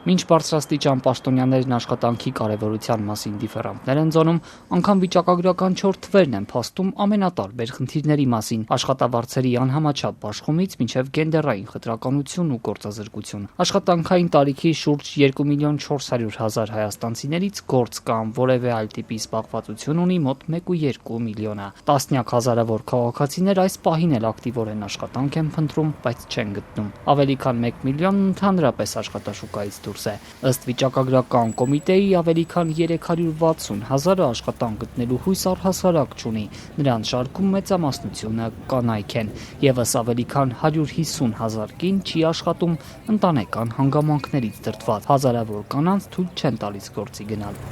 Մինչ բարձրաստիճան պաշտոնյաներն աշխատանքի կարևորության մասին դիֆերանտներ են զոնում, անգամ վիճակագրական 4 թվերն են փաստում ամենատարբեր խնդիրների մասին՝ աշխատավարձերի անհամաչափ բաշխումից մինչև գենդերային խտրականություն ու գործազրկություն։ Աշխատանքային տարիքի շուրջ 2.400.000 հայաստանցիներից գործ կամ որևէ այլ տիպի զբաղվածություն ունի մոտ 1.2 միլիոնը։ Տասնյակ հազարավոր քաղաքացիներ այս պահին էլ ակտիվորեն աշխատանք են փնտրում, բայց չեն գտնում։ Ավելի քան 1 միլիոնն ընդհանրապես աշխատաշուկայից դուրս է։ Ըստ վիճակագրական կոմիտեի ավելի քան 360.000-ը աշխատանք գտնելու հույս առհասարակ չունի։ Նրանց շարքում մեծամասնությունը կանայք են։ Եվս ավելի քան 150.000 կին չի աշխատում ընտանեկան հանգամանքներից դրդված։ Հազարավոր կանանց թույլ չեն տալիս գործի գնալ։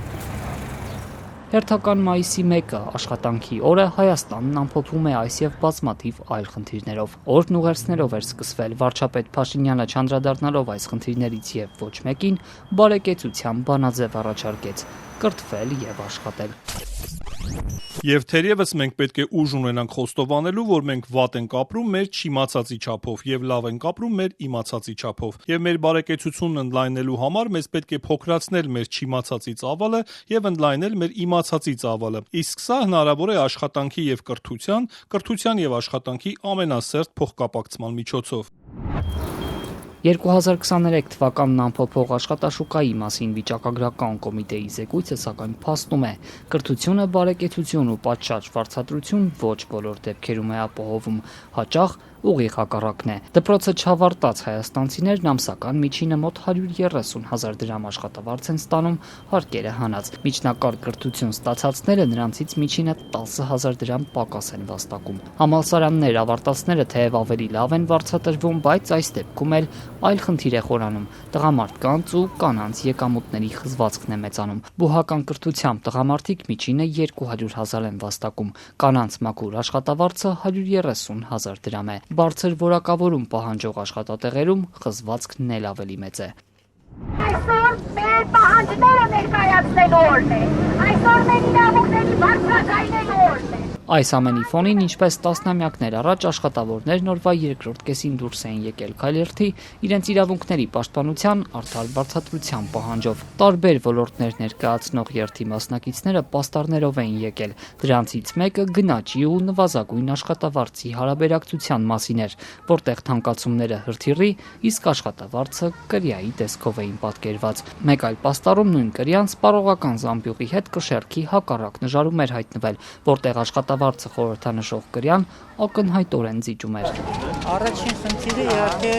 Հերթական մայիսի 1-ը աշխատանքի օրը Հայաստանն ամփոփում է այս եւ բազմաթիվ այլ խնդիրներով։ Օրն ուղերձներով էր սկսվել։ Վարչապետ Փաշինյանը չանդրադառնալով այս խնդիրներից եւ ոչ մեկին բարեկեցության բանաձև առաջարկեց՝ կրթվել եւ աշխատել։ Եվ թերևս մենք պետք է ուժ ունենանք խոստովանելու, որ մենք վատ ենք ապրում մեր չիմացածի չափով եւ լավ ենք ապրում մեր իմացածի չափով։ Եվ մեր բարեկեցությունն ընդլայնելու համար մեզ պետք է փոքրացնել մեր չիմացածի ծավալը եւ ընդլայնել մեր իմացածի ծավալը։ Իսկ սա հնարավոր է աշխատանքի եւ կրթության եւ աշխատանքի ամենասերտ փոխկապակցման միջոցով։ 2023 թվականն ամփոփող աշխատաշուկայի մասին վիճակագրական կոմիտեի զեկույցը սակայն փաստում է՝ կրթությունը, բարեկեցություն ու պատշաճ վարձատրություն ոչ բոլոր դեպքերում է ապահովում, հաճախ ուղիղ հակառակն է։ Դպրոցը չավարտած հայաստանցիներն ամսական միջինը մոտ 130.000 դրամ աշխատավարձ են ստանում, հարկերը հանած։ Միջնակարգ կրթություն ստացածները նրանցից միջինը 10.000 դրամ պակաս են վաստակում։ Համալսարաններ ավարտածները թեև ավելի լավ են վարձատրվում, բայց այս դեպքում էլ այլ խնդիր է խորանում՝ տղամարդկանց ու կանանց եկամուտների խզվածքն է մեծանում։ Բուհական կրթությամբ տղամարդիկ միջինը 200.000 են վաստակում, կանանց մաքուր աշխատավարձը 130.000 դրամ է։ Բարձր որակավորում պահանջող աշխատատեղերում խզվածքն էլ ավելի մեծ է։ Այսօր մեր պահանջները ներկայացնելու օրն է։ Այսօր մեր իրավունքների բարձրաձայնելու օրն է։ Այս ամենի ֆոնին, ինչպես տասնամյակներ առաջ, աշխատավորներն օրվա երկրորդ կեսին դուրս էին եկել քայլերթի իրենց իրավունքների պաշտպանության արդար բարձրացության պահանջով։ Տարբեր ոլորտներ ներկայացնող երթի մասնակիցները պաստառներով էին եկել։ Դրանցից մեկը գնաճի ու նվազագույն աշխատավարձի հարաբերակցության մասին էր, որտեղ թանկացումները հրթիռի, իսկ աշխատավարձը կրիայի տեսքով էին պատկերված։ Մեկ այլ պաստառում նույն կրյան սպառողական զամբյուղի հետ կշեռքի հակառակ նժարում էր հայտնվել, որտեղ աշխատավարձը խորհրդանշող կրյան ակնհայտորեն զիջում էր։ Առաջին խնդիրը իհարկե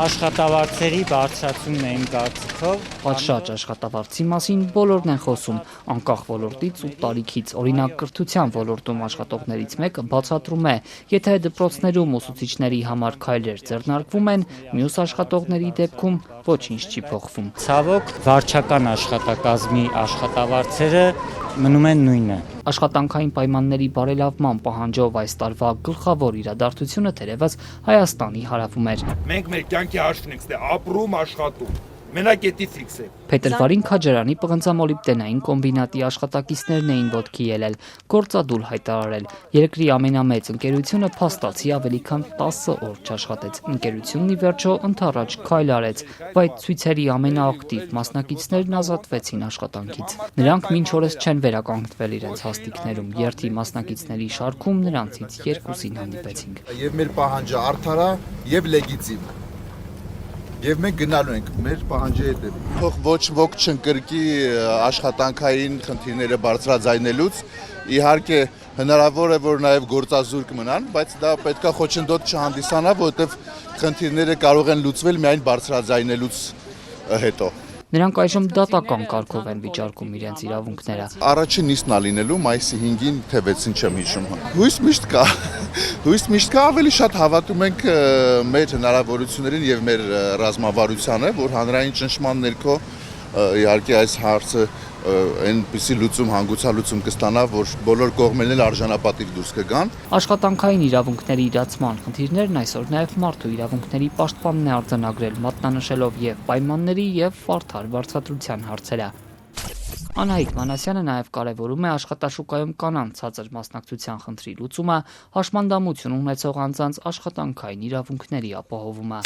աշխատավարձերի բարձրացումն է իմ կարծիքով։ Պատշաճ աշխատավարձի մասին բոլորն են խոսում, անկախ ոլորտից ու տարիքից։ Օրինակ կրթության ոլորտում աշխատողներից մեկը բացատրում է, եթե դպրոցներում ուսուցիչների համար քայլեր ձեռնարկվում են, մյուս աշխատողների դեպքում ոչինչ չի փոխվում։ Ցավոք, վարչական աշխատակազմի աշխատավարձերը մնում են նույնը։ Աշխատանքային պայմանների բարելավման պահանջով այս տարվա գլխավոր իրադարձությունը թերևս Հայաստանի հարավում էր։ Մենք մեր կյանքի հաշվն ենք ապրում, աշխատում։ Մենակետի ֆիքս է։ Փետրվարին Քաջարանի պղնձամոլիբդենային կոմբինատի աշխատակիցներն էին ոտքի ելել, գործադուլ հայտարարել։ Երկրի ամենամեծ ընկերությունը փաստացի ավելի քան 10 օր չաշխատեց։ Ընկերությունն ի վերջո ընդառաջ քայլ արեց, բայց ցույցերի ամենաակտիվ մասնակիցներն ազատվեցին աշխատանքից։ Նրանք մինչ օրս չեն վերականգնվել իրենց հաստիքներում։ Երթի մասնակիցների շարքում նրանցից երկուսին հանդիպեցինք։ Եվ մեր պահանջը արդար է եւ լեգիտիմ։ Եվ մենք գնալու ենք մեր պահանջի հետևից։ Թող ոչ ոք չընկրկի աշխատանքային խնդիրները բարձրաձայնելուց, իհարկե հնարավոր է որ նաև գործազուրկ մնան, բայց դա պետքա խոչընդոտ չհանդիսանա, որովհետև խնդիրները կարող են լուծվել միայն բարձրաձայնելուց հետո։ Նրանք այժմ դատական կարգով են վիճարկում իրենց իրավունքները։ Առաջին նիստն է լինելու մայիսի 5-ին, թե 6-ին չեմ հիշում։ Հույս միշտ կա։ Հույս միշտ կա, ավելի շատ հավատում ենք մեր հնարավորություններին եւ մեր ռազմավարությանը, որ հանրային ճնշման ներքո իհարկե այս հարցը այնպիսի լուծում, հանգուցալուծում կստանա, որ բոլոր կողմերն էլ արժանապատիվ դուրս կգան։ Աշխատանքային իրավունքների իրացման խնդիրներն այսօր նաև մարդու իրավունքների պաշտպանն է արձանագրել, մատնանշելով եւ պայմանների եւ արդար վարձատրության հարցերը։ Անահիտ Մանասյանը նաև կարևորում է աշխատաշուկայում կանանց ցածր մասնակցության խնդրի լուծումը, հաշմանդամություն ունեցող անձանց աշխատանքային իրավունքների ապահովումը։